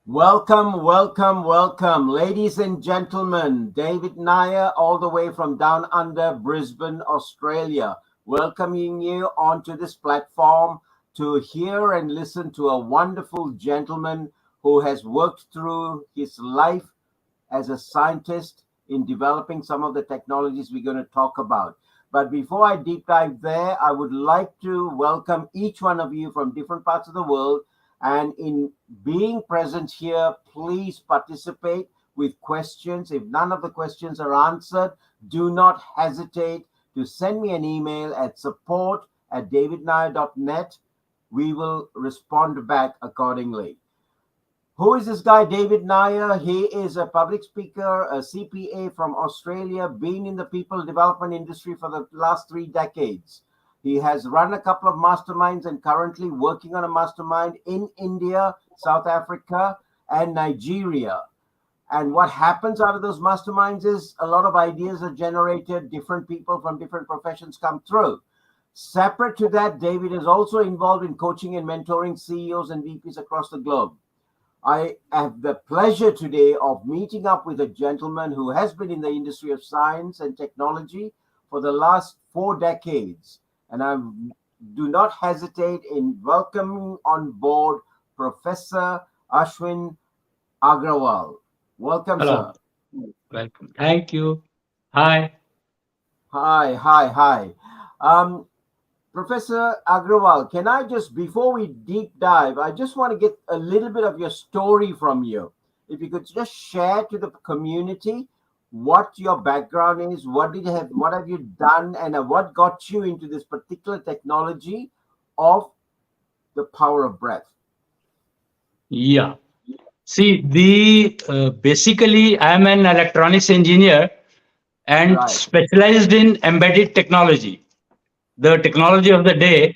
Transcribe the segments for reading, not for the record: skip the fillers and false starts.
Welcome, welcome, welcome, ladies and gentlemen. David Nair, all the way from down under Brisbane, Australia, welcoming you onto this platform to hear and listen to a wonderful gentleman who has worked through his life as a scientist in developing some of the technologies we're going to talk about. But before I deep dive there, I would like to welcome each one of you from different parts of the world. And in being present here, please participate with questions. If none of the questions are answered, do not hesitate to send me an email at support@davidnair.net. We will respond back accordingly. Who is this guy, David Nair? He is a public speaker, a CPA from Australia, been in the people development industry for the last 3 decades. He has run a couple of masterminds and currently working on a mastermind in India, South Africa, and Nigeria. And what happens out of those masterminds is a lot of ideas are generated, different people from different professions come through. Separate to that, David is also involved in coaching and mentoring CEOs and VPs across the globe. I have the pleasure today of meeting up with a gentleman who has been in the industry of science and technology for the last 4 decades. And I do not hesitate in welcoming on board Professor Ashwani Agarwal. Welcome, Hello. sir. Welcome. Thank you. Hi. Hi. Professor Agarwal, can I just, before we deep dive, I just want to get a little bit of your story from you. If you could just share to the community what your background is, what have you done, and what got you into this particular technology of the power of breath. Yeah. See, basically, I am an electronics engineer and Right. specialized in embedded technology. The technology of the day,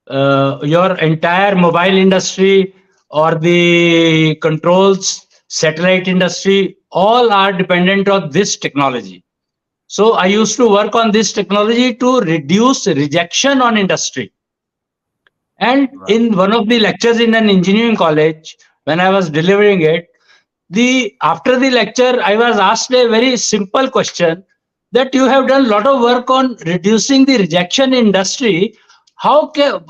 your entire mobile industry or the controls, satellite industry, all are dependent on this technology. So I used to work on this technology to reduce rejection on industry. And Right. in one of the lectures in an engineering college, when I was delivering it, after the lecture, I was asked a very simple question that you have done a lot of work on reducing the rejection industry. How can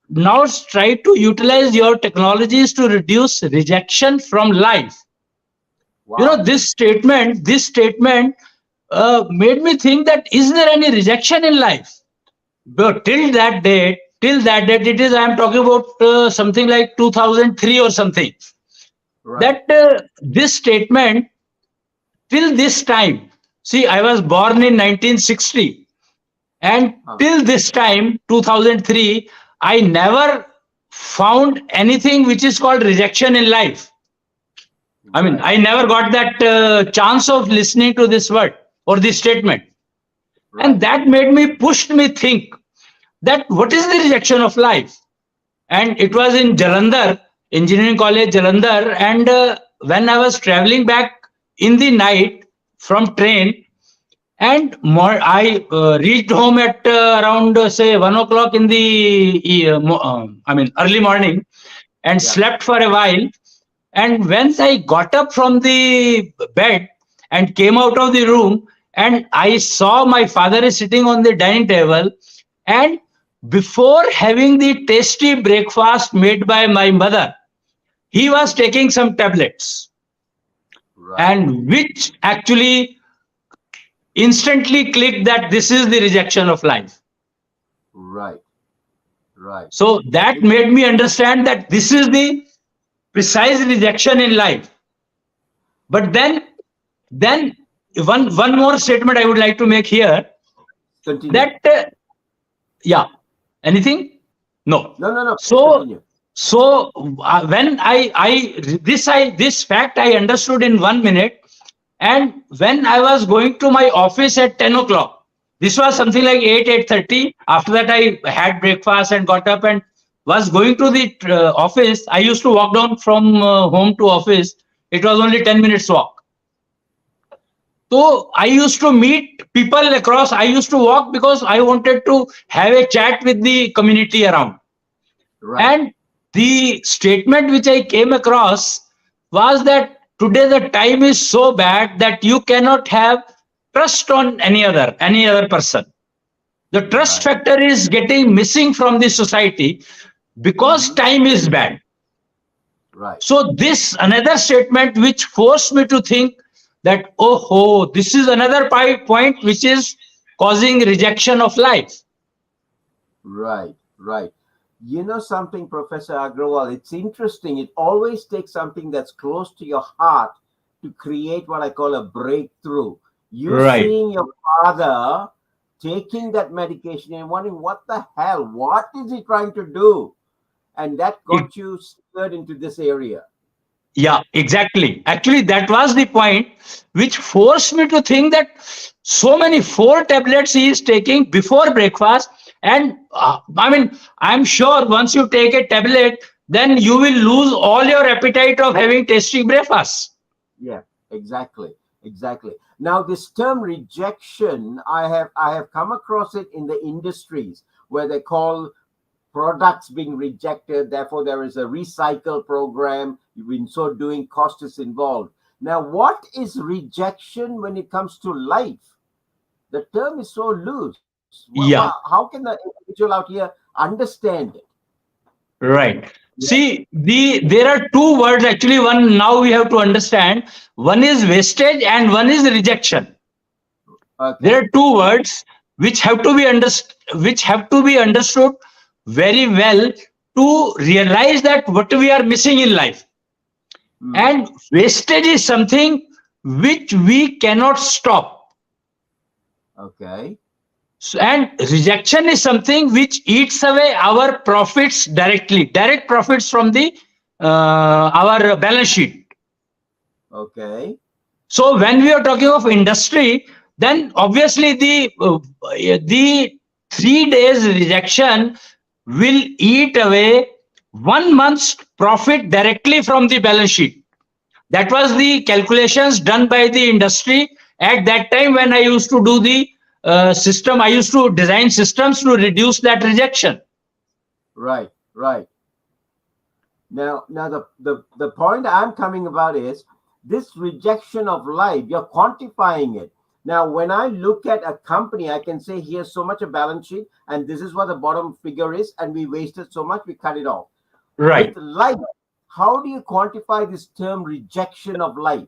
now try to utilize your technologies to reduce rejection from life? Wow. You know, this statement made me think that is there any rejection in life? But till that date, it is, I am talking about something like 2003 or something. Right. That this statement till this time, see, I was born in 1960, and till this time, 2003, I never found anything which is called rejection in life. I mean, I never got that chance of listening to this word or this statement. Right. And that pushed me think that what is the rejection of life? And it was in Jalandhar, Engineering College, Jalandhar. And when I was traveling back in the night from train, and I reached home at around, say, 1 o'clock in the early morning, and slept for a while. And once I got up from the bed and came out of the room, and I saw my father is sitting on the dining table, and before having the tasty breakfast made by my mother, he was taking some tablets. Right. And which actually instantly clicked that this is the rejection of life. Right. So that made me understand that this is the precise rejection in life. But then one more statement I would like to make here. Continue. That anything? No. Continue. So when this fact I understood in 1 minute, and when I was going to my office at 10 o'clock, this was something like 8:30. After that, I had breakfast and got up and was going to the office, I used to walk down from home to office. It was only 10 minutes walk. So I used to meet people across. I used to walk because I wanted to have a chat with the community around. Right. And the statement which I came across was that today the time is so bad that you cannot have trust on any other person. The trust factor is getting missing from the society because time is bad. Right. So this another statement which forced me to think that, oh, this is another point which is causing rejection of life. Right, right. You know something, Professor Agarwal, it's interesting. It always takes something that's close to your heart to create what I call a breakthrough. You seeing your father taking that medication and wondering, what the hell? What is he trying to do? And that got you stirred into this area. Yeah, exactly. Actually, that was the point which forced me to think that so many 4 tablets he is taking before breakfast. And I'm sure once you take a tablet, then you will lose all your appetite of having tasty breakfast. Yeah, exactly. Now, this term rejection, I have come across it in the industries where they call products being rejected. Therefore, there is a recycle program. In so doing, cost is involved. Now, what is rejection when it comes to life? The term is so loose. Yeah. How can the individual out here understand it? Right. Yeah. See, there are 2 words actually. One now we have to understand. One is wastage and one is rejection. Okay. There are 2 words which have to be understood very well to realize that what we are missing in life. And wastage is something which we cannot stop. Okay. So, and rejection is something which eats away our profits directly, direct profits from the our balance sheet. Okay. So when we are talking of industry, then obviously the 3 days rejection will eat away 1 month's profit directly from the balance sheet. That was the calculations done by the industry at that time when I used to do the system. I used to design systems to reduce that rejection. Right. Now the point I'm coming about is this rejection of life. You're quantifying it. Now, when I look at a company, I can say here's so much a balance sheet, and this is what the bottom figure is, and we wasted so much, we cut it off. Right. With life, how do you quantify this term rejection of life?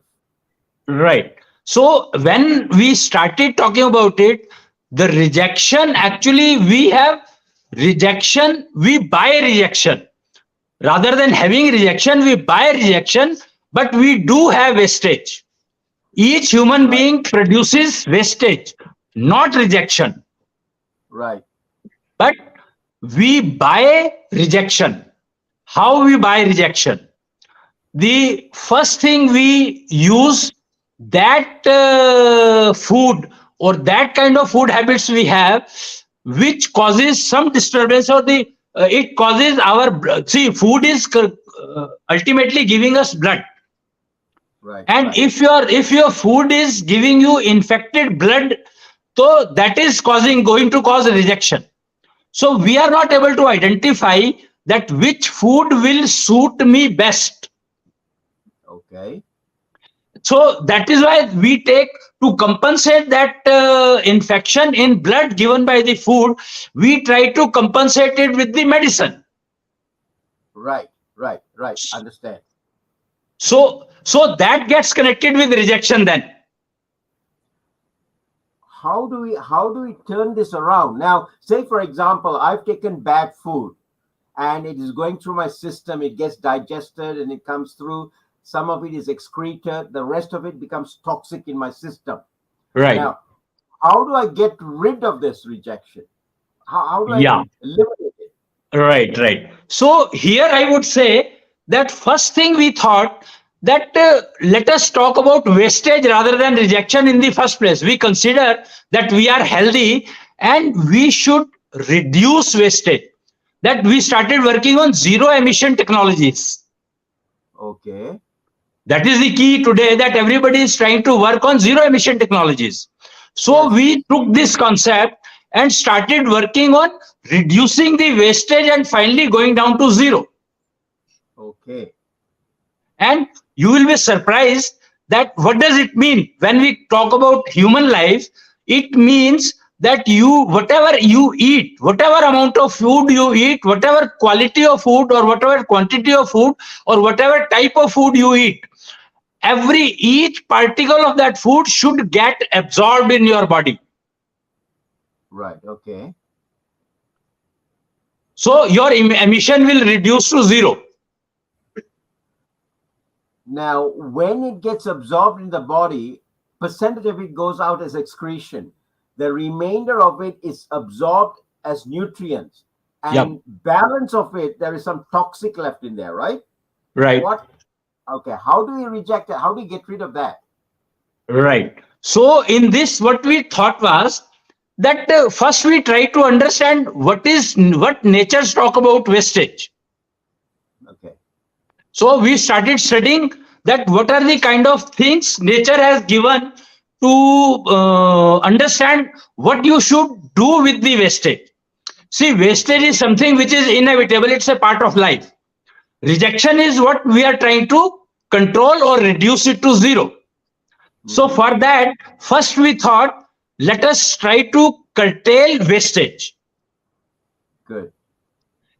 Right. So when we started talking about it, the rejection, actually we have rejection, we buy rejection. Rather than having rejection, we buy rejection, but we do have wastage. Each human being produces wastage, not rejection. Right. But we buy rejection. How we buy rejection? The first thing we use that food or that kind of food habits we have, which causes some disturbance, or it causes our food is ultimately giving us blood. Right. And if your food is giving you infected blood, so that is going to cause rejection. So we are not able to identify that which food will suit me best. Okay. So that is why we take, to compensate that infection in blood given by the food, we try to compensate it with the medicine. Right. Understand. So that gets connected with rejection then. How do we turn this around? Now, say for example, I've taken bad food and it is going through my system, it gets digested and it comes through. Some of it is excreted, the rest of it becomes toxic in my system. Right. Now, how do I get rid of this rejection? How do I eliminate it? Right. So here I would say that first thing we thought that let us talk about wastage rather than rejection in the first place. We consider that we are healthy and we should reduce wastage. that we started working on zero emission technologies. Okay. That is the key today, that everybody is trying to work on zero emission technologies. So Yes. we took this concept and started working on reducing the wastage and finally going down to zero. Okay. And you will be surprised that what does it mean when we talk about human life? It means that whatever you eat, whatever amount of food you eat, whatever quality of food or whatever quantity of food or whatever type of food you eat, each particle of that food should get absorbed in your body. Right. Okay. So your emission will reduce to zero. Now, when it gets absorbed in the body, percentage of it goes out as excretion. The remainder of it is absorbed as nutrients. And balance of it, there is some toxic left in there, right? Right. Okay. How do we reject it? How do we get rid of that? Right. So in this, what we thought was that first we try to understand what nature's talk about wastage. Okay. So we started studying that what are the kind of things nature has given to understand what you should do with the wastage. See, wastage is something which is inevitable. It's a part of life. Rejection is what we are trying to control or reduce it to zero. So for that, first we thought, let us try to curtail wastage. Good.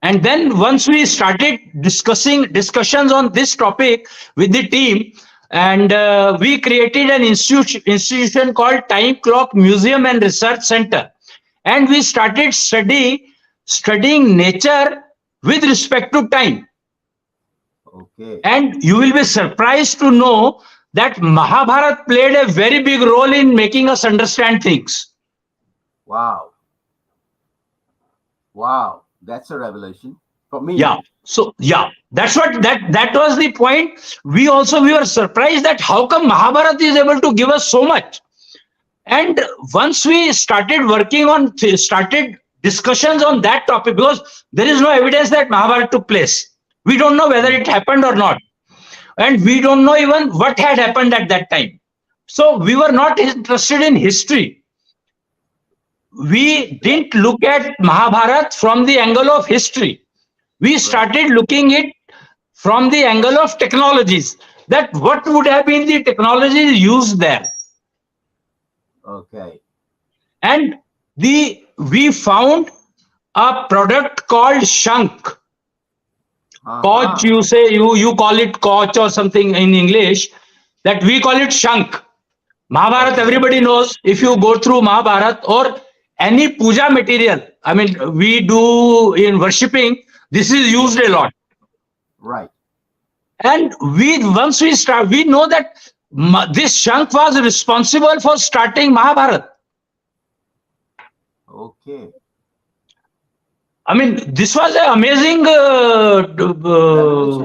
And then once we started discussions on this topic with the team, and we created an institution called Time Clock Museum and Research Center. And we started studying nature with respect to time. Okay. And you will be surprised to know that Mahabharata played a very big role in making us understand things. Wow. Wow. That's a revelation for me. Yeah. So yeah, that was the point. We were surprised that how come Mahabharata is able to give us so much. And once we started started discussions on that topic, because there is no evidence that Mahabharata took place. We don't know whether it happened or not. And we don't know even what had happened at that time. So we were not interested in history. We didn't look at Mahabharata from the angle of history. We started looking it from the angle of technologies. That what would have been the technologies used there. Okay. And we found a product called Shunkh. Koch, you say you call it Koch or something in English. That we call it Shunkh. Mahabharata, everybody knows. If you go through Mahabharata or any puja material, I mean, we do in worshipping, this is used a lot. Right. And once we start, we know that this Shunkh was responsible for starting Mahabharata. Okay. I mean, this was an amazing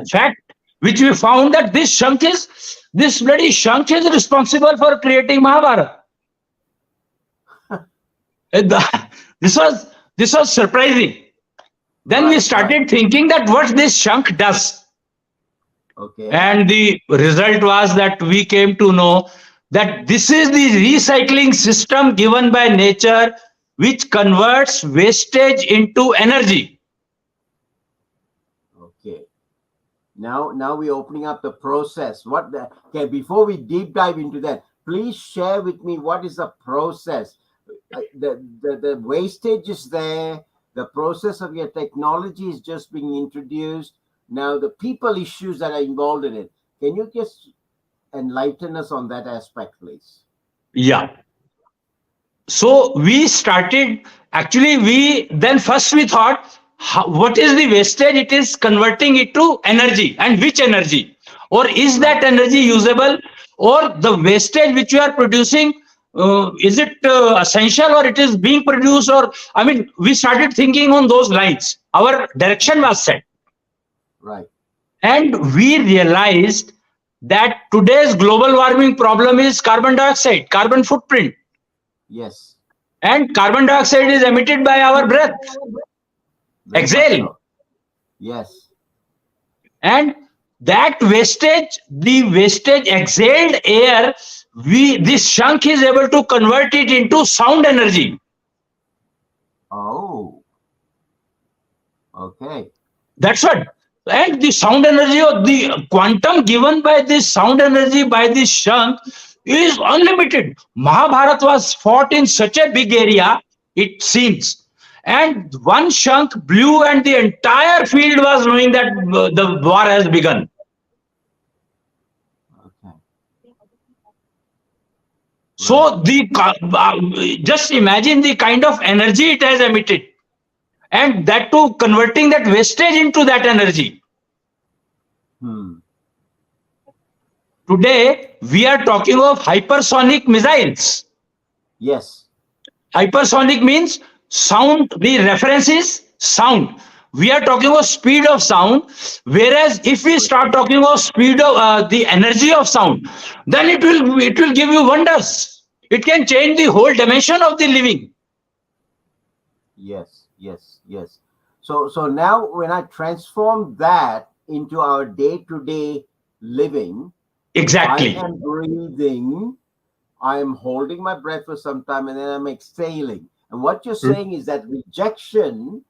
fact, which we found that this bloody Shunkh is responsible for creating Mahabharata. This was surprising. Then we started thinking that what this Shunkh does. Okay. And the result was that we came to know that this is the recycling system given by nature, which converts wastage into energy. Okay. Now we're opening up the process. Okay, before we deep dive into that, please share with me what is the process. The wastage is there. The process of your technology is just being introduced. Now the people issues that are involved in it. Can you just enlighten us on that aspect, please? Yeah. So we started, actually, first we thought, what is the wastage? It is converting it to energy. And which energy? Or is that energy usable? Or the wastage which you are producing, is it essential or it is being produced? Or, I mean, we started thinking on those lines. Our direction was set. Right. And we realized that today's global warming problem is carbon dioxide, carbon footprint. Yes. And carbon dioxide is emitted by our breath. Very much exhale. so. Yes. And that wastage, the wastage exhaled air, this Shunkh is able to convert it into sound energy. Oh. Okay. That's what. And the sound energy, or the quantum given by this sound energy by this Shunkh is unlimited. Mahabharata was fought in such a big area, it seems. And one Shunkh blew, and the entire field was knowing that the war has begun. Okay. So just imagine the kind of energy it has emitted, and that too converting that wastage into that energy. Today we are talking of hypersonic missiles. Yes. Hypersonic means sound. The reference is sound. We are talking about speed of sound, whereas if we start talking about speed of the energy of sound, then it will give you wonders. It can change the whole dimension of the living. Yes. Yes. Yes. So now when I transform that into our day-to-day living, Exactly. I am breathing, I am holding my breath for some time, and then I'm exhaling. And what you're saying is that rejection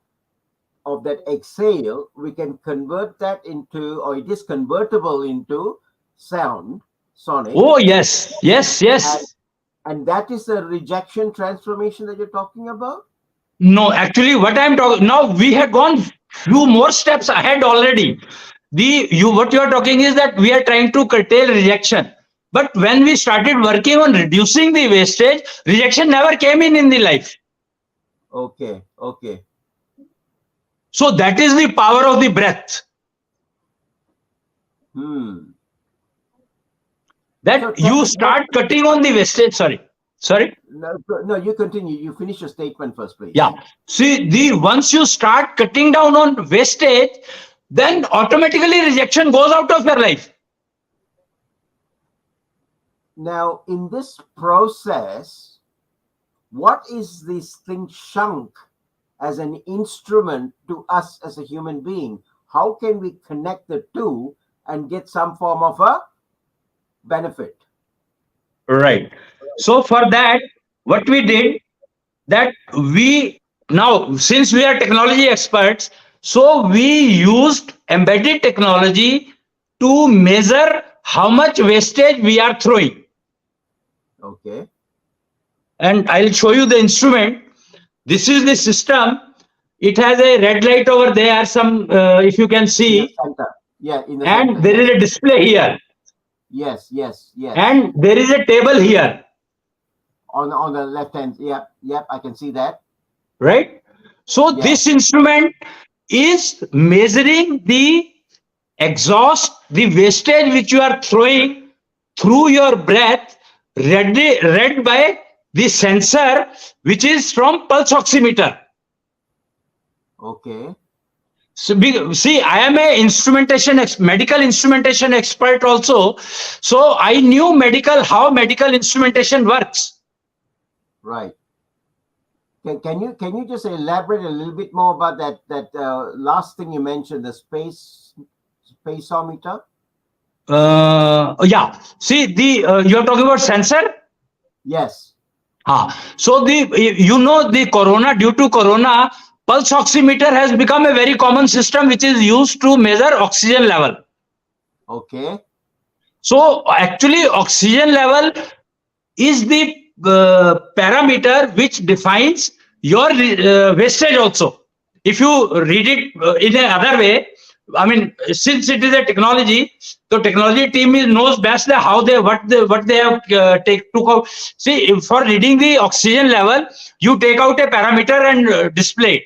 of that exhale, we can convert that into, or it is convertible into sound, sonic. Oh, yes. Yes, yes. And that is the rejection transformation that you're talking about? No, actually, what I'm talking now, we have gone few more steps ahead already. What you are talking is that we are trying to curtail rejection. But when we started working on reducing the wastage, rejection never came in the life. Okay, okay. So that is the power of the breath. That so you start cutting on the wastage. Sorry. No, you continue. You finish your statement first, please. Yeah. See, once you start cutting down on wastage, then automatically rejection goes out of your life. Now, in this process, what is this thing Shunkh as an instrument to us as a human being? How can we connect the two and get some form of a benefit? Right. So for that, what we did, that we now, since we are technology experts, so we used embedded technology to measure how much wastage we are throwing. Okay. And I'll show you the instrument. This is the system. It has a red light over there, some if you can see. In the center. Yeah, in the and center, there is a display here. Yes. And there is a table here. On the left hand. Yep, I can see that. Right? So this instrument is measuring the exhaust, the wastage which you are throwing through your breath, read by the sensor, which is from pulse oximeter. Okay. So see, I am a medical instrumentation expert also. So I knew how medical instrumentation works. Right. Can you just elaborate a little bit more about that last thing you mentioned, the spaceometer? Yeah. See, you're talking about sensor? Yes. So due to corona, pulse oximeter has become a very common system which is used to measure oxygen level. Okay. So actually, oxygen level is the parameter which defines your wastage also. If you read it in another way, I mean, since it is a technology, the technology team knows best what they have took out. See, for reading the oxygen level, you take out a parameter and display it.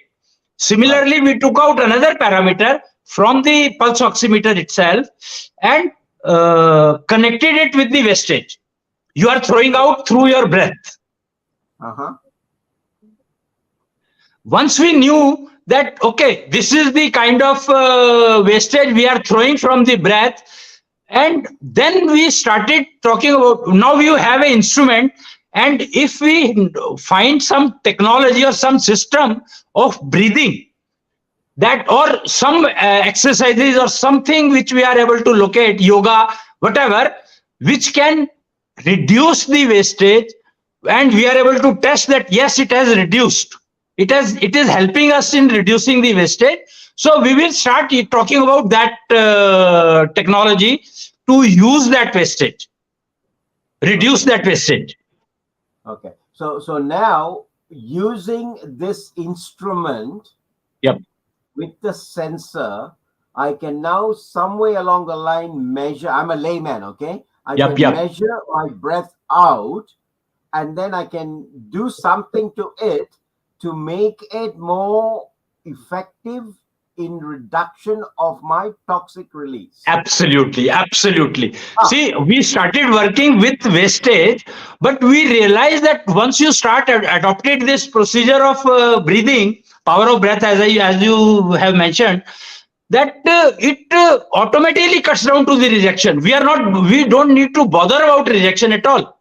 Similarly, we took out another parameter from the pulse oximeter itself and connected it with the wastage you are throwing out through your breath. Once we knew that, okay, this is the kind of wastage we are throwing from the breath, and then we started talking about, now you have an instrument, and if we find some technology or some system of breathing, that, or some exercises or something which we are able to locate, yoga, whatever, which can reduce the wastage, and we are able to test that yes, it has reduced. It is helping us in reducing the wastage. So we will start talking about that technology to use that wastage, reduce that wastage. Okay. So now using this instrument, Yep. with the sensor, I can now some way along the line measure. I'm a layman, okay? I can measure my breath out, and then I can do something to it to make it more effective in reduction of my toxic release. Absolutely. See, we started working with wastage, but we realized that once you start adopted this procedure of breathing, power of breath, as you have mentioned, that it automatically cuts down to the rejection. We don't need to bother about rejection at all.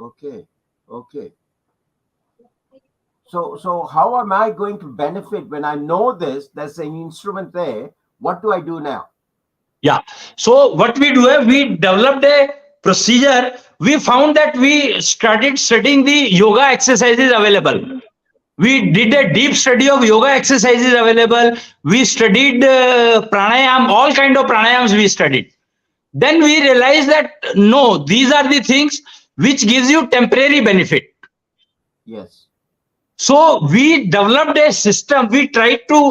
Okay. So how am I going to benefit when I know this? There's an instrument there. What do I do now? Yeah. So what we do is we developed a procedure. We found that we started studying the yoga exercises available. We did a deep study of yoga exercises available. We studied pranayam, all kind of pranayams we studied. Then we realized that no, these are the things which gives you temporary benefit. Yes. So we developed a system. We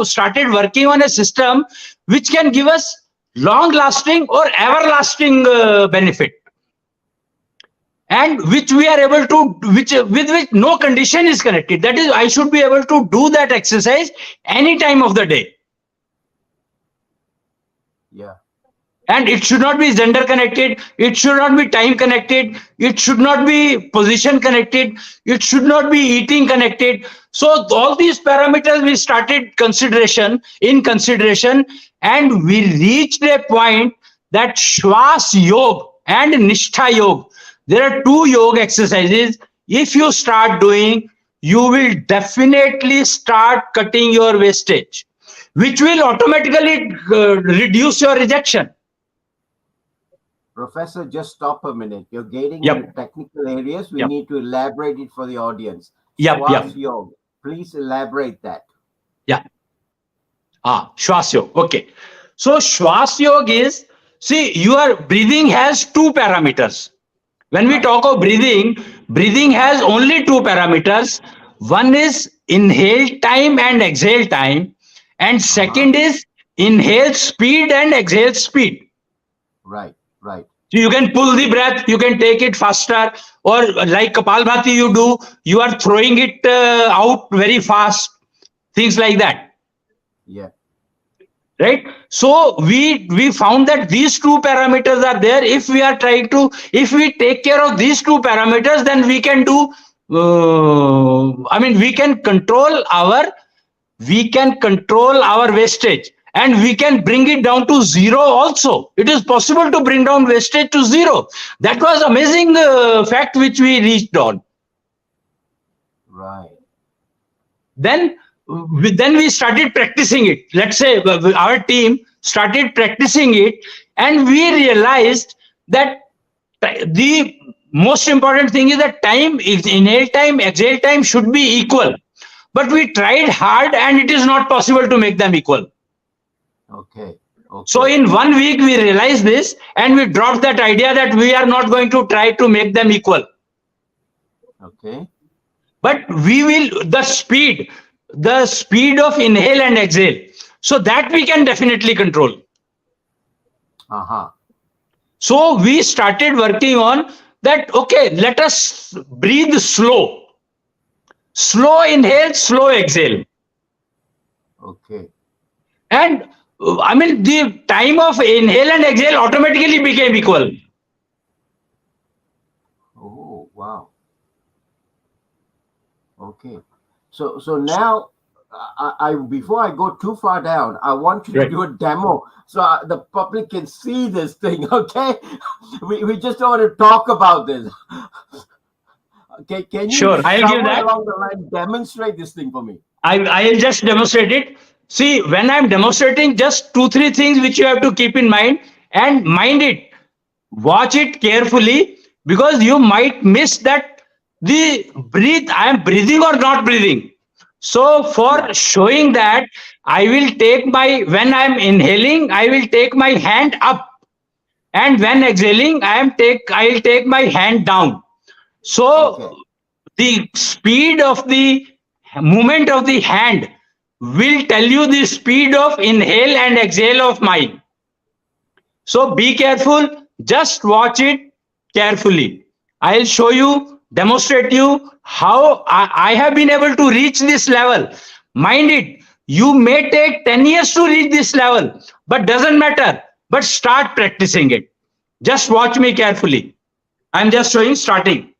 started working on a system which can give us long-lasting or everlasting benefit, and which we are able to, with which no condition is connected. That is, I should be able to do that exercise any time of the day. Yeah. And it should not be gender connected. It should not be time connected. It should not be position connected. It should not be eating connected. So all these parameters we started in consideration, and we reached a point that Shwas Yoga and Nishtha Yoga, there are two yoga exercises. If you start doing, you will definitely start cutting your wastage, which will automatically reduce your rejection. Professor, just stop a minute. You're getting into technical areas. We need to elaborate it for the audience. Shwas Yoga. Please elaborate that. Shwas Yoga. Okay. So Shwas Yoga is, see, your breathing has two parameters. When we talk of breathing has only two parameters. One is inhale time and exhale time. And second is inhale speed and exhale speed. Right. So you can pull the breath, you can take it faster, or like Kapalbhati you do, you are throwing it out very fast, things like that. Yeah. Right. So we found that these two parameters are there. If we take care of these two parameters, then we can do, we can control our wastage. And we can bring it down to zero also. It is possible to bring down wastage to zero. That was amazing fact which we reached on. Right. Then we started practicing it. Let's say our team started practicing it, and we realized that the most important thing is that inhale time, exhale time should be equal. But we tried hard, and it is not possible to make them equal. Okay. So in 1 week we realized this, and we dropped that idea that we are not going to try to make them equal. Okay. But we will, the speed of inhale and exhale, so that we can definitely control. So we started working on that. Okay, let us breathe slow inhale, slow exhale. Okay. And the time of inhale and exhale automatically became equal. Oh, wow. Okay. So now, I before I go too far down, I want you to do a demo so the public can see this thing. Okay. We just don't want to talk about this. Okay. Can you I'll give that along the line demonstrate this thing for me? I'll just demonstrate it. See, when I'm demonstrating, just 2, 3 things which you have to keep in mind and mind it. Watch it carefully because you might miss that the breathe, I am breathing or not breathing. So Yeah. for showing that, I will take my, when I am inhaling, I will take my hand up, and when exhaling, I will take my hand down. So Okay. the speed of the movement of the hand will tell you the speed of inhale and exhale of mine. So be careful, just watch it carefully. I'll show you, demonstrate you how I have been able to reach this level. Mind it, you may take 10 years to reach this level, but doesn't matter. But start practicing it. Just watch me carefully. I'm just showing starting.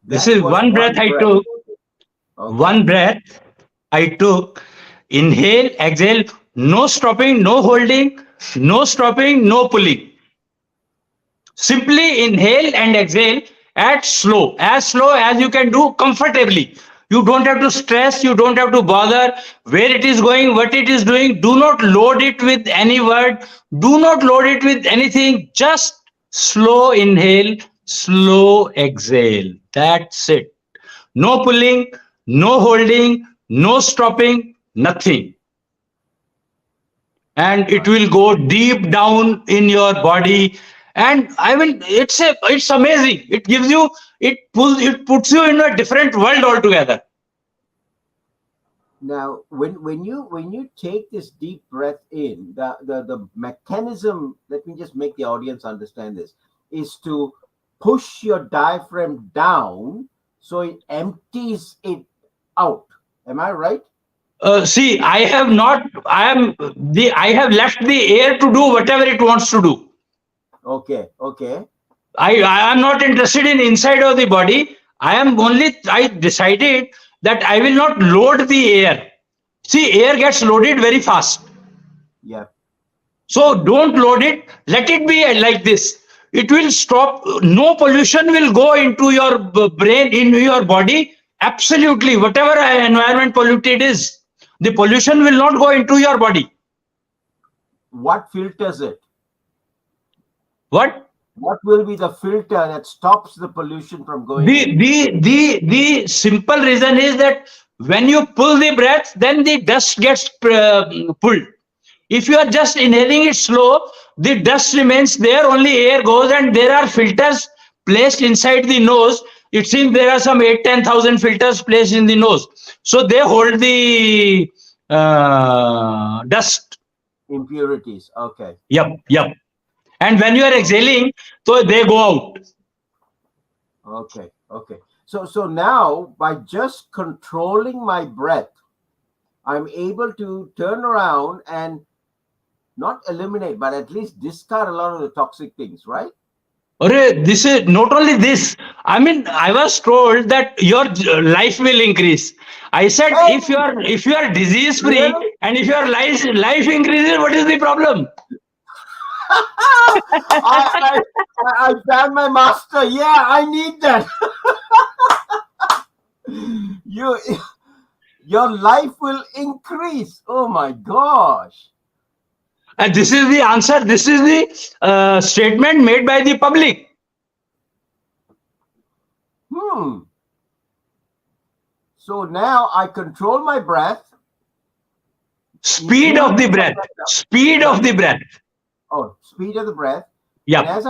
This That is was one breath one I breath. took. Okay. One breath I took. Inhale, exhale, no stopping, no holding, no stopping, no pulling. Simply inhale and exhale at slow as you can do comfortably. You don't have to stress, you don't have to bother where it is going, what it is doing. Do not load it with any word, do not load it with anything. Just slow inhale, slow exhale. That's it. No pulling, no holding, no stopping, nothing. And it Right. will go deep down in your body. And I mean, it's amazing. It gives you, it puts you in a different world altogether. Now, when you take this deep breath in, the mechanism, let me just make the audience understand this, is to push your diaphragm down so it empties it out. Am I right? See, I have left the air to do whatever it wants to do. Okay, okay. I am not interested in inside of the body. I decided that I will not load the air. See, air gets loaded very fast. Yeah. So don't load it. Let it be like this. It will stop. No pollution will go into your brain, into your body. Absolutely. Whatever environment polluted is, the pollution will not go into your body. What filters it? What? What will be the filter that stops the pollution from going in? The simple reason is that when you pull the breath, then the dust gets pulled. If you are just inhaling it slow, the dust remains there, only air goes, and there are filters placed inside the nose. It seems there are some 8, 10,000 filters placed in the nose. So they hold the dust. Impurities. Okay. Yep, yep. And when you are Oh, exhaling, so they go out. okay. Okay. So now by just controlling my breath, I'm able to turn around and not eliminate, but at least discard a lot of the toxic things, right? This is not only this. I mean, I was told that your life will increase. I said, Hey, if you are disease free really? and if your life increases, what is the problem? I found my master. Yeah, I need that. you, your life will increase. Oh my gosh. And this is the answer. This is the statement made by the public. Hmm. So now I control my breath. Speed of the breath. Speed of the breath. Oh, speed of the breath. Yeah. And as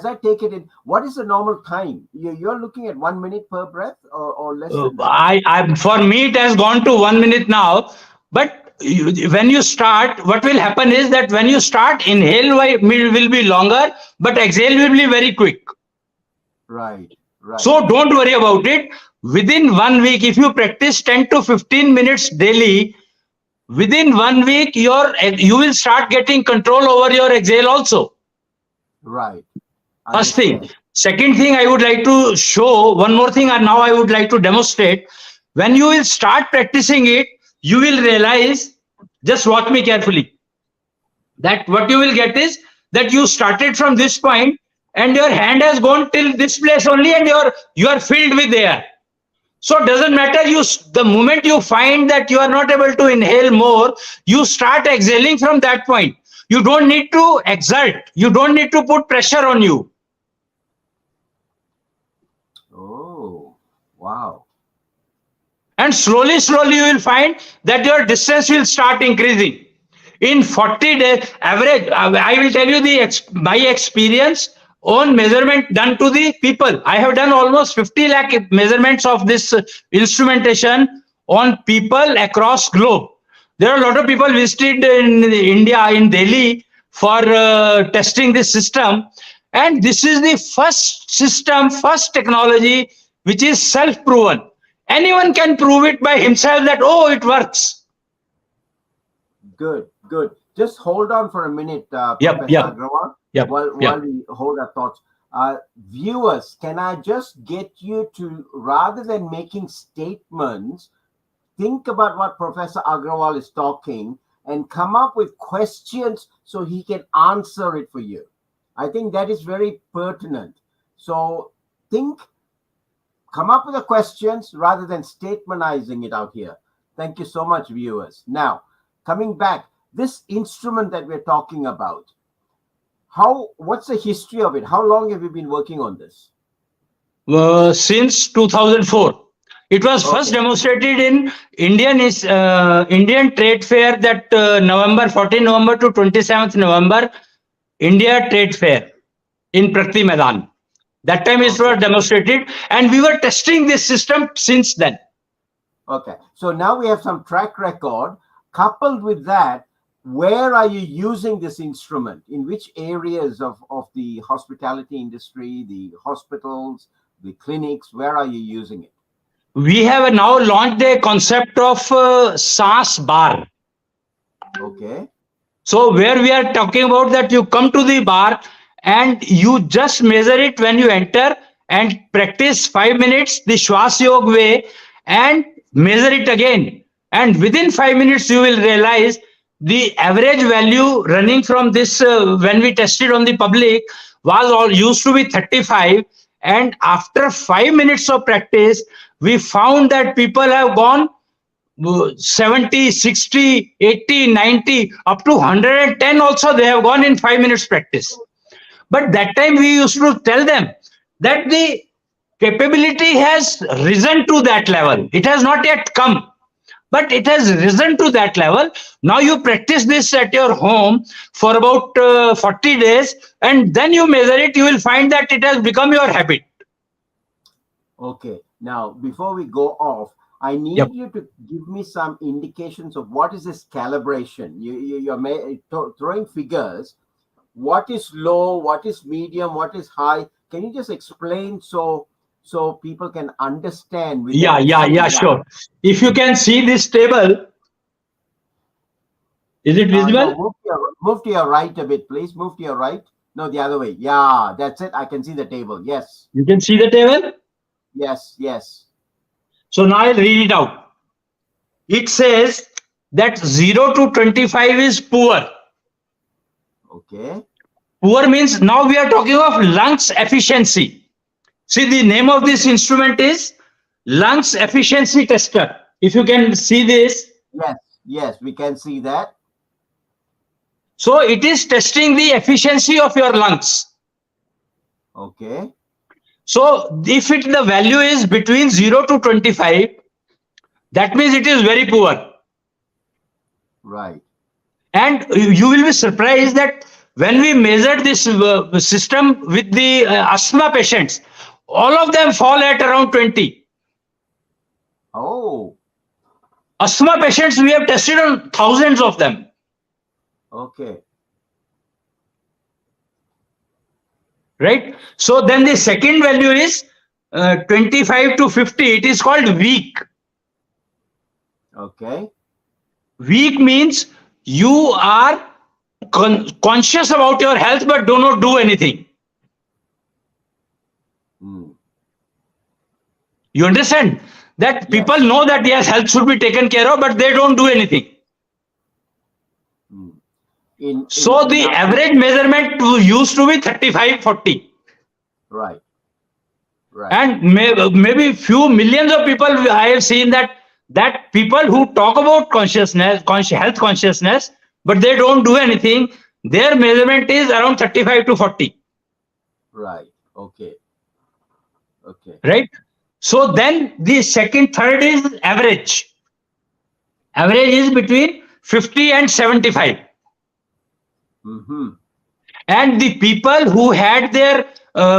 I take it in, what is the normal time? You're looking at 1 minute per breath, or less than that? For me, it has gone to 1 minute now. But when you start, what will happen is that when you start, inhale will be longer, but exhale will be very quick. Right. So don't worry about it. Within 1 week, if you practice 10 to 15 minutes daily, within 1 week, you will start getting control over your exhale also. Right. First thing. Second thing, I would like to show one more thing, and now I would like to demonstrate. When you will start practicing it, you will realize, just watch me carefully, that what you will get is that you started from this point and your hand has gone till this place only, and you are filled with air. So it doesn't matter, the moment you find that you are not able to inhale more, you start exhaling from that point. You don't need to exert. You don't need to put pressure on you. Oh, wow. And slowly, you will find that your distance will start increasing. In 40 days, average, I will tell you my experience on measurement done to the people. I have done almost 50 lakh measurements of this instrumentation on people across globe. There are a lot of people visited in India, in Delhi, for testing this system. And this is the first system, first technology, which is self-proven. Anyone can prove it by himself that, oh, it works. Good. Just hold on for a minute, Professor Agarwal, while we hold our thoughts. Viewers, can I just get you to, rather than making statements, think about what Professor Agarwal is talking and come up with questions so he can answer it for you. I think that is very pertinent. So come up with the questions rather than statementizing it out here. Thank you so much, viewers. Now, coming back, this instrument that we're talking about, what's the history of it? How long have you been working on this? Since 2004. It was first demonstrated in Indian Trade Fair, that 14 November to 27th November, India Trade Fair in Prakti Maidan. That time it was demonstrated, and we were testing this system since then. Okay. So now we have some track record. Coupled with that, where are you using this instrument? In which areas of the hospitality industry, the hospitals, the clinics, where are you using it? We have now launched a concept of SaaS bar. Okay. So where we are talking about that you come to the bar and you just measure it when you enter and practice 5 minutes the Shwas Yog way and measure it again. And within 5 minutes, you will realize the average value running from this when we tested on the public used to be 35. And after 5 minutes of practice, we found that people have gone 70, 60, 80, 90, up to 110 also they have gone in 5 minutes practice. But that time we used to tell them that the capability has risen to that level. It has not yet come, but it has risen to that level. Now you practice this at your home for about 40 days, and then you measure it, you will find that it has become your habit. Okay. Now, before we go off, I need you to give me some indications of what is this calibration. You're throwing figures. What is low? What is medium? What is high? Can you just explain so people can understand? Sure. If you can see this table, is it visible? No, move to your right a bit, please. Move to your right. No, the other way. Yeah, that's it. I can see the table. Yes. You can see the table? Yes. So now I'll read it out. It says that 0 to 25 is poor. Okay. Poor means now we are talking of lungs efficiency. See, the name of this instrument is lungs efficiency tester. If you can see this. Yes, we can see that. So it is testing the efficiency of your lungs. Okay. So if the value is between 0 to 25, that means it is very poor. Right. And you will be surprised that when we measured this system with the asthma patients, all of them fall at around 20. Oh, Asthma patients, we have tested on thousands of them. okay. Right? So then the second value is 25 to 50. It is called weak. Okay. Weak means you are conscious about your health but do not do anything. Mm. You understand? That people Yes. know that yes, health should be taken care of, but they don't do anything. Mm. So In the our, average measurement used to be 35, 40. right. Right. And maybe few millions of people I have seen that people who talk about consciousness, health consciousness, but they don't do anything, their measurement is around 35 to 40. Right. Okay. Okay. Right? So then the third is average. Average is between 50 and 75. Mm-hmm. And the people who had their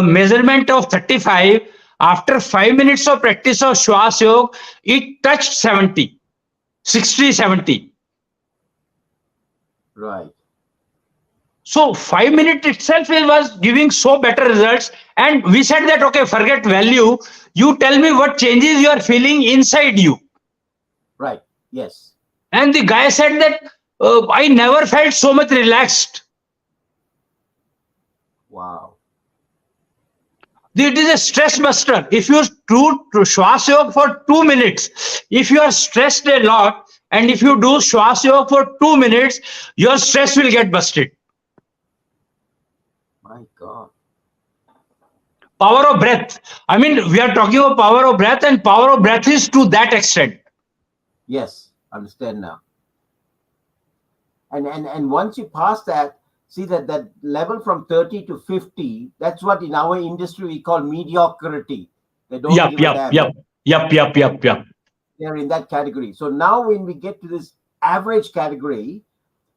measurement of 35, after 5 minutes of practice of Shwas Yoga, it touched 70, 60, 70. Right. So 5 minutes itself was giving so better results. And we said that, okay, forget value. You tell me what changes you are feeling inside you. Right. Yes. And the guy said that I never felt so much relaxed. Wow. It is a stress buster. If you do Shwas Yoga for 2 minutes, if you are stressed a lot, and if you do Shwas Yoga for 2 minutes, your stress will get busted. My God. Power of breath. I mean, we are talking about power of breath, and power of breath is to that extent. Yes. Understand now. And once you pass that, see that level from 30 to 50, that's what in our industry we call mediocrity. They don't give a damn. Yep. They're in that category. So now when we get to this average category,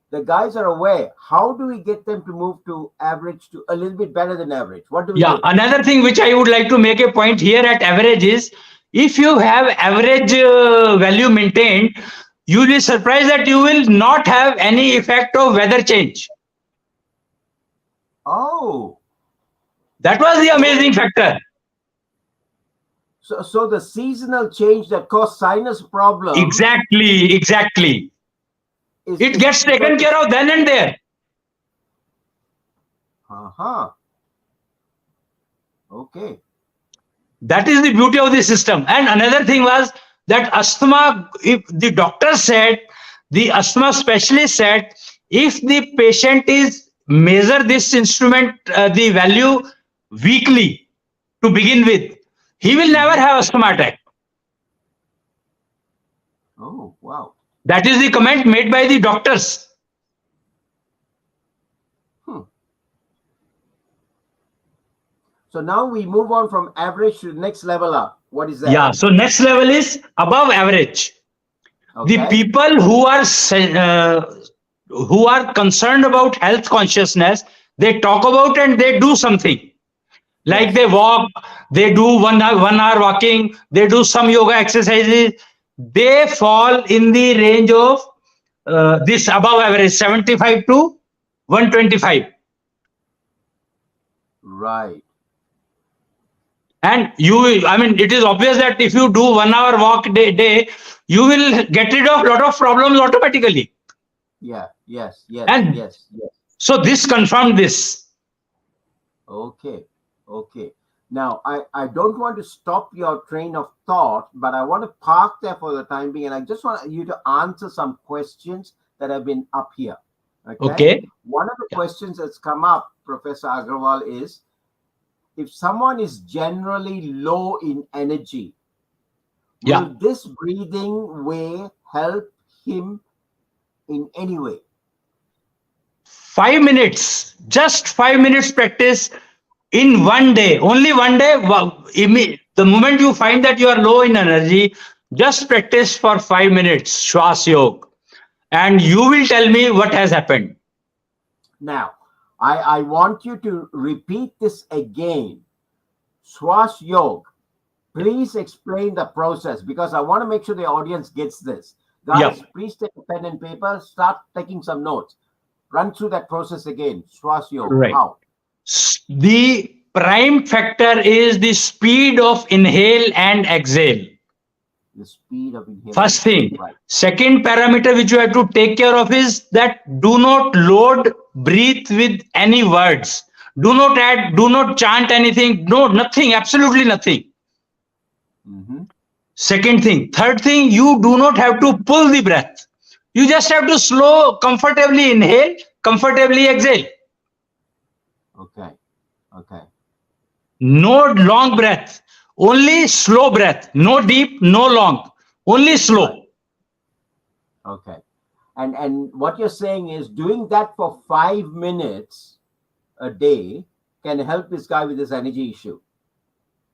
the guys are aware. How do we get them to move to average to a little bit better than average? What do we do? Another thing which I would like to make a point here at average is, if you have average value maintained, you will be surprised that you will not have any effect of weather change. Oh. That was the amazing factor. So the seasonal change that caused sinus problem. Exactly. It gets taken care of then and there. Uh-huh. Okay. That is the beauty of the system. And another thing was that asthma, if the doctor said, the asthma specialist said, if the patient is measure this instrument, the value weekly to begin with, he will never have asthma attack. Oh, wow. That is the comment made by the doctors. So now we move on from average to the next level up. What is that? Yeah. So next level is above average. Okay. The people who are concerned about health consciousness, they talk about and they do something. Like they walk, they do 1 hour walking, they do some yoga exercises. They fall in the range of this above average, 75 to 125. Right. And it is obvious that if you do 1 hour walk day, you will get rid of a lot of problems automatically. Yeah. Yes. So this confirmed this. Okay. Now, I don't want to stop your train of thought, but I want to park there for the time being, and I just want you to answer some questions that have been up here. Okay. One of the questions that's come up, Professor Agarwal, is if someone is generally low in energy, will this breathing way help him in any way? 5 minutes, just 5 minutes practice in one day, only one day. The moment you find that you are low in energy, just practice for 5 minutes Shwas Yoga. and you will tell me what has happened. Now, I want you to repeat this again. Swash Yog. Please explain the process, because I want to make sure the audience gets this. Guys, please take a pen and paper, start taking some notes. Run through that process again. Swash Yog. Right. How? The prime factor is the speed of inhale and exhale. The speed of inhale. First thing. Right. Second parameter which you have to take care of is that do not load breathe with any words. Do not add, do not chant anything. No, nothing, absolutely nothing. Second thing. Third thing, you do not have to pull the breath. You just have to slow, comfortably inhale, comfortably exhale. Okay. Okay. No long breath, only slow breath. No deep, no long, only slow. Right. Okay. And what you're saying is doing that for 5 minutes a day can help this guy with his energy issue.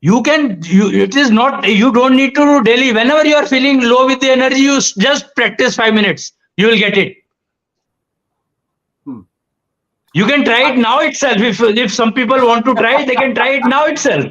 It is not, you don't need to do daily. Whenever you are feeling low with the energy, you just practice 5 minutes. You will get it. You can try it now itself. If some people want to try it, they can try it now itself.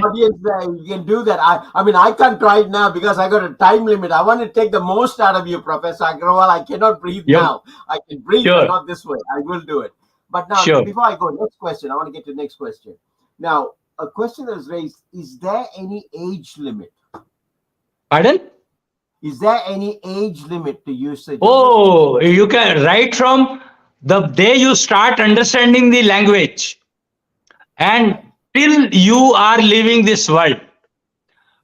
Audience, you can do that. I mean, I can't try it now because I got a time limit. I want to take the most out of you, Professor Agarwal. I cannot breathe now. I can breathe, but not this way. I will do it. But now, before I go, next question. I want to get to the next question. Now, a question that was raised, is there any age limit? Pardon? Is there any age limit to usage? Oh, you can, right from the day you start understanding the language and till you are leaving this world.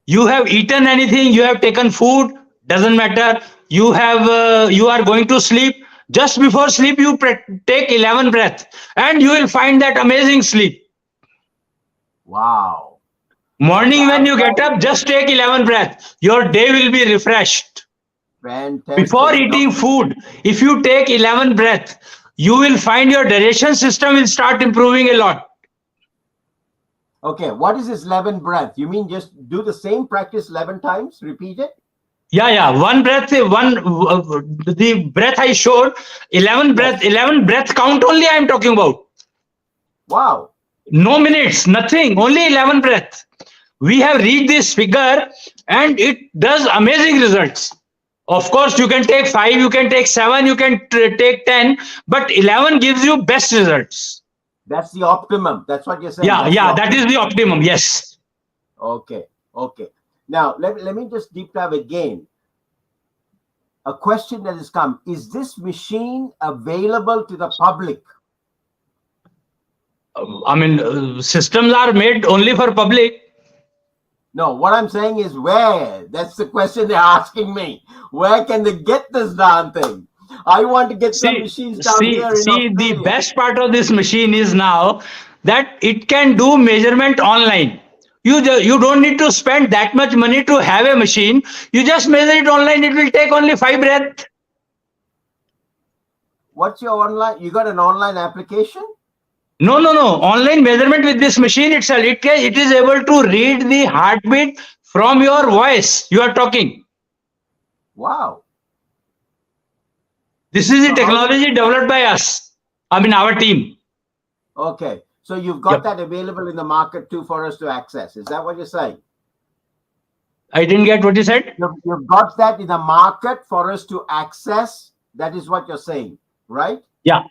You have eaten anything, you have taken food, doesn't matter. You are going to sleep. Just before sleep, you take 11 breaths and you will find that amazing sleep. Wow. Morning when you get up, just take 11 breaths. Your day will be refreshed. Fantastic. Before eating food, if you take 11 breaths, you will find your digestion system will start improving a lot. Okay, what is this 11 breath? You mean just do the same practice 11 times? Repeat it? Yeah. One breath, the breath I showed, 11 breath, 11 breath count only I am talking about. Wow. No minutes, nothing, only 11 breath. We have reached this figure and it does amazing results. Of course, you can take 5, you can take 7, you can take 10, but 11 gives you best results. That's the optimum. That's what you're saying. Yeah, that is the optimum. Yes. Okay. Now, let me just deep dive again. A question that has come. Is this machine available to the public? I mean, systems are made only for public. No, what I'm saying is where? That's the question they're asking me. Where can they get this darn thing? I want to get some machines down here in Australia. The best part of this machine is now that it can do measurement online. You don't need to spend that much money to have a machine. You just measure it online. It will take only 5 breaths. What's your online? You got an online application? No. Online measurement with this machine itself. It is able to read the heartbeat from your voice. You are talking. Wow. This is the technology developed by us. I mean, our team. Okay. So you've got that available in the market too for us to access. Is that what you're saying? I didn't get what you said. You've got that in the market for us to access. That is what you're saying, right? Yeah.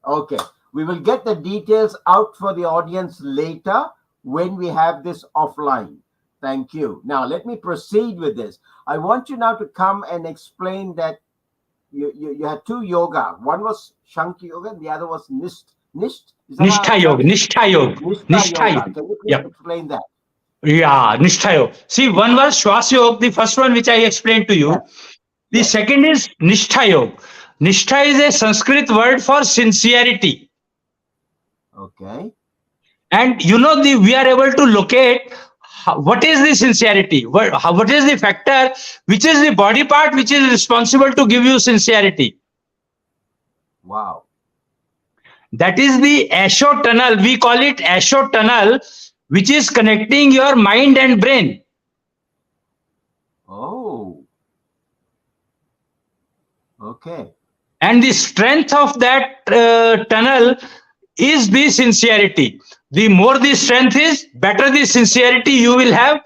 Okay. We will get the details out for the audience later when we have this offline. Thank you. Now, let me proceed with this. I want you now to come and explain that you had 2 yoga. One was Shunkh Yoga and the other was Nishtha Yoga. Can you please explain that? Yeah, Nishtha Yoga. See, one was Shwas Yoga, the first one which I explained to you. Yeah. The second is Nishtha Yoga. Nishtha is a Sanskrit word for sincerity. Okay. And we are able to locate what is the sincerity, what is the factor, which is the body part which is responsible to give you sincerity. Wow. That is the Ashot tunnel. We call it Ashot tunnel, which is connecting your mind and brain. Oh. Okay. And the strength of that tunnel is the sincerity. The more the strength is, better the sincerity you will have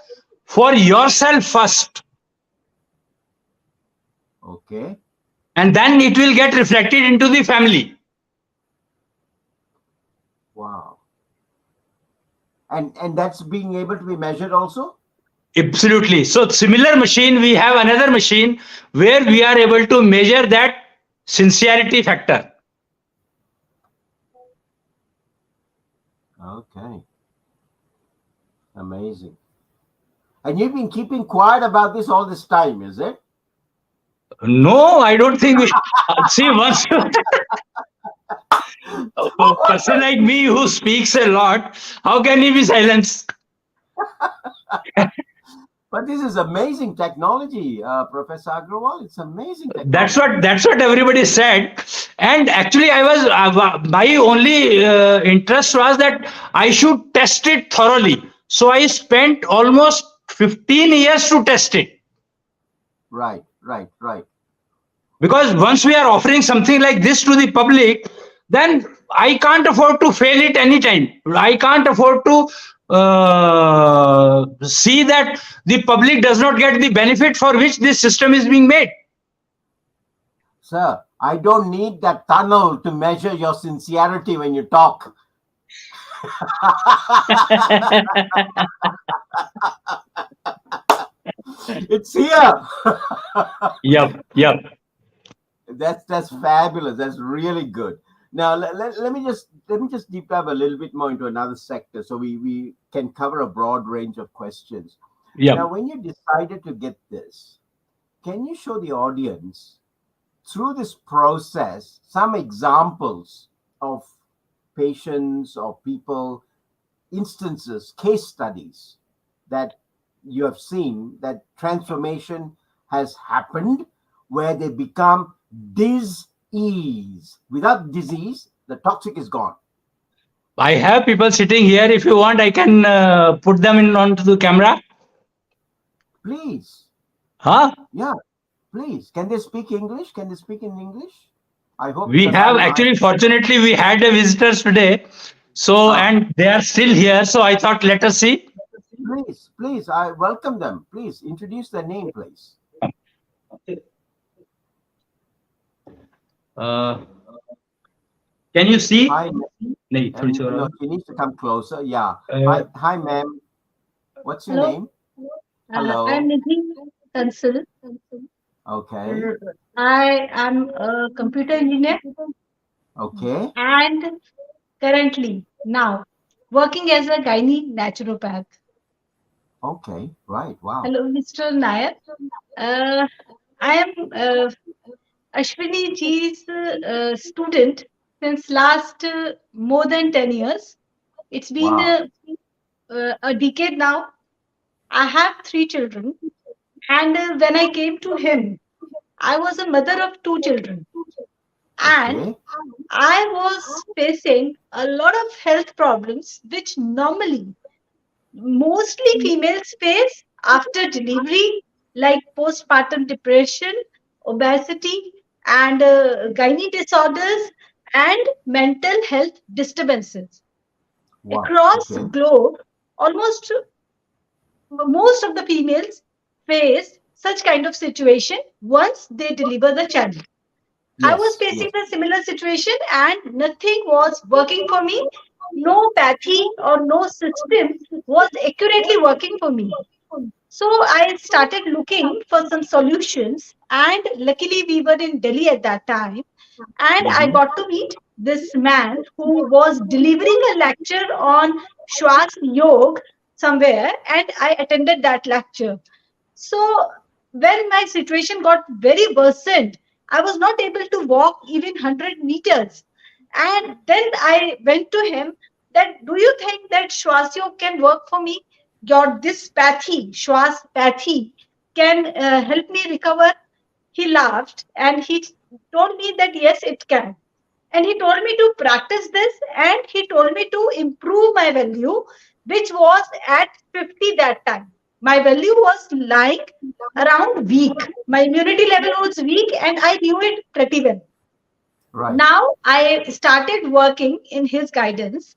for yourself first. Okay. And then it will get reflected into the family. Wow. And that's being able to be measured also? Absolutely. So similar machine, we have another machine where we are able to measure that sincerity factor. Okay. Amazing. And you've been keeping quiet about this all this time, is it? No, I don't think we see once a person like me who speaks a lot, how can he be silenced? But this is amazing technology, Professor Agarwal. It's amazing That's technology. what everybody said. And actually, I was my only interest was that I should test it thoroughly. So I spent almost 15 years to test it. Right, right, right. Because once we are offering something like this to the public, then I can't afford to fail it anytime. I can't afford to see that the public does not get the benefit for which this system is being made. Sir, I don't need that tunnel to measure your sincerity when you talk. It's here. Yep. That's fabulous. That's really good. Now let me just deep dive a little bit more into another sector so we can cover a broad range of questions. Yep. Now, when you decided to get this, can you show the audience through this process some examples of patients or people, instances, case studies that you have seen that transformation has happened where they become dis-ease. Without disease, the toxic is gone. I have people sitting here. If you want, I can put them in onto the camera. Please. Huh? Yeah, please. Can they speak English? Can they speak in English? I hope We because have I actually, fortunately, we had a visitors today. So, and they are still here. So I thought, let us see. please, I welcome them. Please introduce their name, please. Uh, can you see? Hi, नहीं, थोड़ी सी और no, आओ. she needs to come closer. Yeah. Uh, Hi, ma'am. What's your Hello, name? I'm Hello. Nidhi Kansal. Okay. I am a computer engineer Okay. and currently now working as a gynae naturopath. Okay. Right. Wow. Hello, Mr. Nair. I am Ashwani ji's student since last more than 10 years. It's been Wow. a decade now. I have 3 children, and when I came to him, I was a mother of 2 children, and Okay. I was facing a lot of health problems, which normally mostly females face after delivery, like postpartum depression, obesity, and gynae disorders, and mental health disturbances. Wow. Across Okay. globe, almost most of the females face such kind of situation once they deliver the child. I was Yes. facing Yes. a similar situation and nothing was working for me. No pathy or no system was accurately working for me. So I started looking for some solutions, and luckily we were in Delhi at that time, and I Mm-hmm. got to meet this man who was delivering a lecture on Shwas Yog somewhere, and I attended that lecture. So when my situation got very worsened, I was not able to walk even 100 meters. And then I went to him that, do you think that Shwasyo can work for me? Your this pathy, Shwas pathy, can help me recover? He laughed and he told me that yes, it can. And he told me to practice this, and he told me to improve my value, which was at 50 that time. My value was lying around weak. My immunity level was weak, and I knew it pretty well. Right. Now I started working in his guidance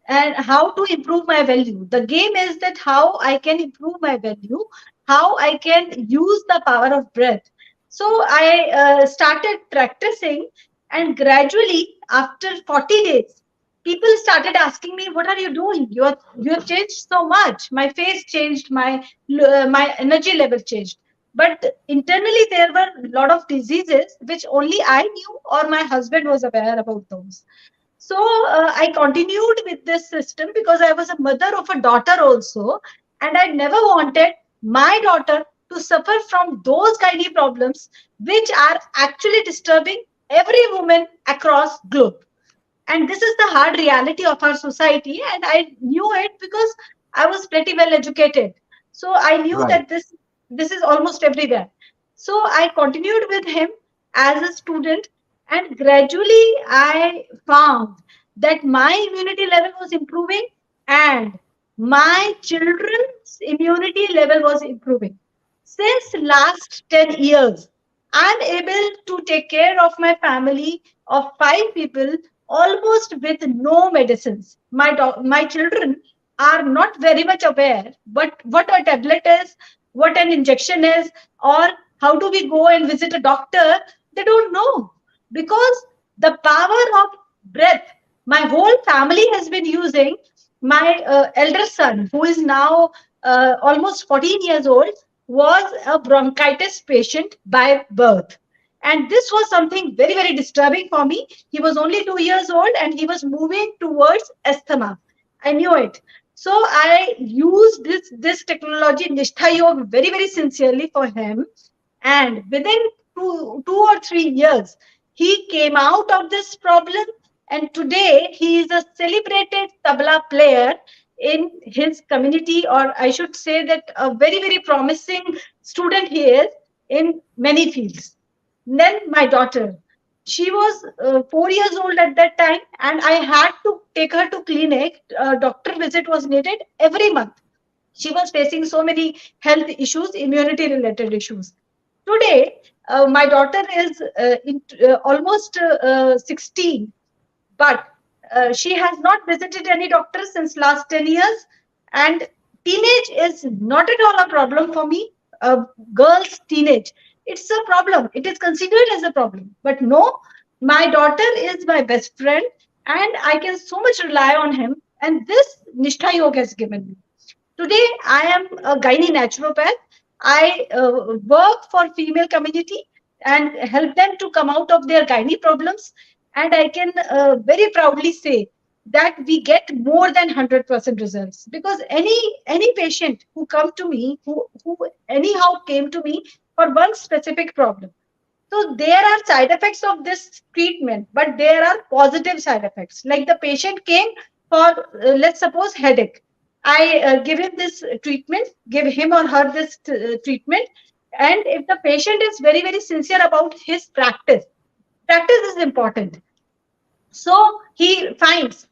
and how to improve my value. The game is that how I can improve my value, how I can use the power of breath. So I started practicing, and gradually, after 40 days, people started asking me, "What are you doing? You have changed so much. My face changed, my energy level changed." But internally, there were a lot of diseases which only I knew or my husband was aware about those. So I continued with this system because I was a mother of a daughter also, and I never wanted my daughter to suffer from those gynae problems which are actually disturbing every woman across globe. And this is the hard reality of our society, and I knew it because I was pretty well educated. So I knew Right. that this is almost everywhere. So I continued with him as a student, and gradually I found that my immunity level was improving and my children's immunity level was improving. Since last 10 years, I'm able to take care of my family of 5 people almost with no medicines. My children are not very much aware but what a tablet is, what an injection is, or how do we go and visit a doctor. They don't know because the power of breath. My whole family has been using. My elder son, who is now almost 14 years old, was a bronchitis patient by birth. And this was something very, very disturbing for me. He was only 2 years old and he was moving towards asthma. I knew it. So I used this technology, Nishtha Yoga, very, very sincerely for him. And within 2 or 3 years, he came out of this problem. And today he is a celebrated tabla player in his community, or I should say that a very, very promising student he is in many fields. Then my daughter, she was 4 years old at that time, and I had to take her to clinic. Doctor visit was needed every month. She was facing so many health issues, immunity related issues. Today, my daughter is almost 16, but she has not visited any doctor since last 10 years. And teenage is not at all a problem for me. Girls teenage, it's a problem, it is considered as a problem, but no, my daughter is my best friend and I can so much rely on him, and this Nishtha Yoga has given me. Today, I am a gynae naturopath. I work for female community and help them to come out of their gynae problems. And I can very proudly say that we get more than 100% results because any patient who come to me, who anyhow came to me for one specific problem. So there are side effects of this treatment, but there are positive side effects. Like the patient came for, let's suppose, headache. I give him this treatment, give him or her this treatment. And if the patient is very, very sincere about his practice, practice is important. So he finds,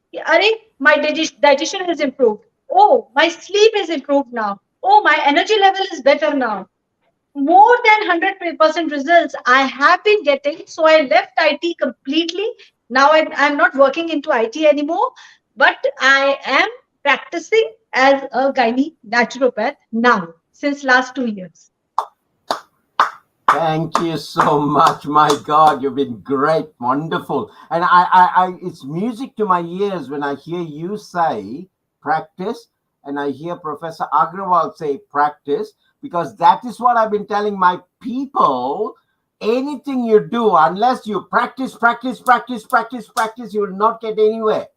my digestion has improved. Oh, my sleep is improved now. Oh, my energy level is better now. More than 100% results I have been getting. So I left IT completely. Now I'm not working into IT anymore, but I am practicing as a gynae naturopath now since last 2 years. Thank you so much. My God, you've been great, wonderful. And it's music to my ears when I hear you say practice and I hear Professor Agarwal say practice, because that is what I've been telling my people. Anything you do, unless you practice, you will not get anywhere.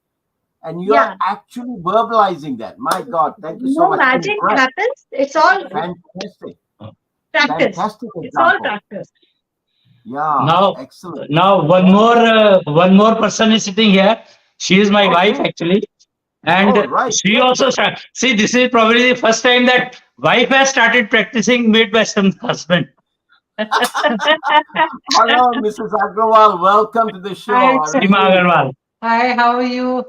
And you are actually verbalizing that. My God, thank you so No much. magic happens. It's all fantastic. Practice. Fantastic example. It's all practice. Yeah, excellent. Now one more person is sitting here. She is my wife actually, and she also see. This is probably the first time that wife has started practicing made by some husband. Hello, Mrs. Agarwal. Welcome to the show. Hi, Seema Agarwal. Hi, how are you?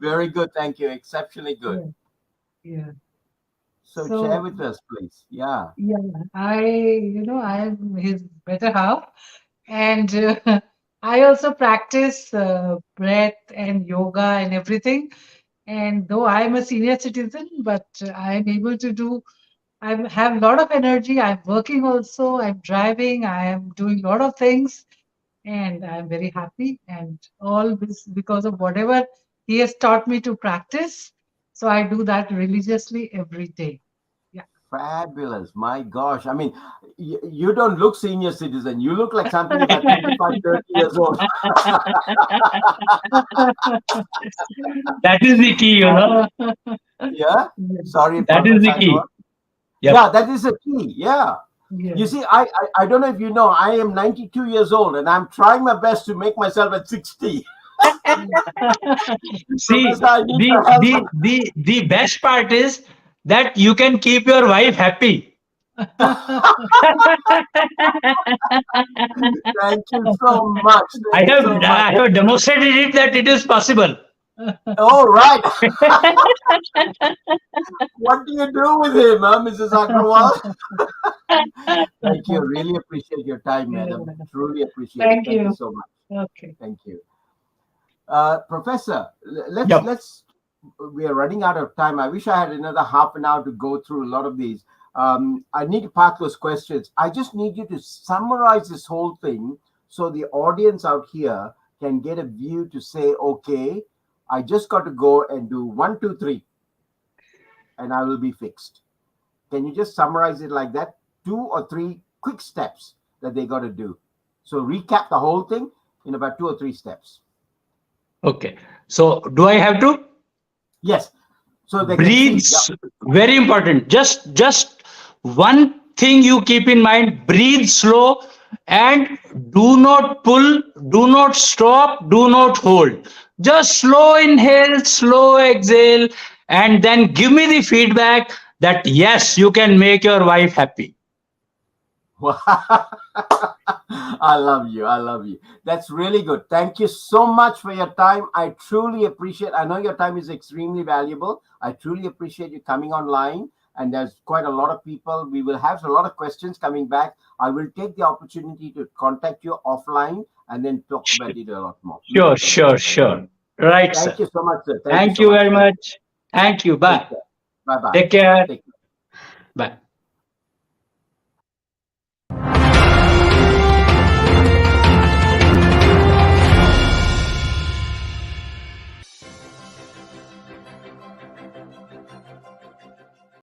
Very good, thank you. Exceptionally good. Yeah. So So share with us, please. Yeah. yeah, I am his better half, and I also practice breath and yoga and everything. And though I am a senior citizen, but I am able to do. I have a lot of energy. I'm working also. I'm driving. I am doing a lot of things, and I'm very happy. And all this because of whatever he has taught me to practice. So I do that religiously every day. Yeah. Fabulous. My gosh. I mean, you don't look senior citizen. You look like something about 25, 30 years old. That is the key, Yeah. Sorry, That is the Professor. key. Yeah, that is a key. Yeah. Yeah. You see, I don't know if you know, I am 92 years old and I'm trying my best to make myself at 60. See, Professor, I need your help. the best part is that you can keep your wife happy. Thank you so much. I Thank you have so much. I have demonstrated it that it is possible. All right. What do you do with him, Mrs. Agarwal? Thank you. Really appreciate your time, madam. Truly appreciate it. Thank Thank you you. so much. Okay. Thank you. Professor, Yep. we are running out of time. I wish I had another half an hour to go through a lot of these. I need to park those questions. I just need you to summarize this whole thing so the audience out here can get a view to say, okay, I just got to go and do 1, 2, 3, and I will be fixed. Can you just summarize it like that? 2 or 3 quick steps that they got to do. So recap the whole thing in about 2 or 3 steps. Okay. So do I have to? Yes. So they Breathe. can see. Very important. Just one thing you keep in mind: breathe slow and do not pull, do not stop, do not hold. Just slow inhale, slow exhale, and then give me the feedback that yes, you can make your wife happy. I love you. I love you. That's really good. Thank you so much for your time. I truly appreciate. I know your time is extremely valuable. I truly appreciate you coming online. And there's quite a lot of people. We will have a lot of questions coming back. I will take the opportunity to contact you offline and then talk about it a lot more. Sure. Right, sir. Thank you so much, sir. Thank so you much. very much. Thank you. Bye. Bye bye. Take care. Take care. Bye.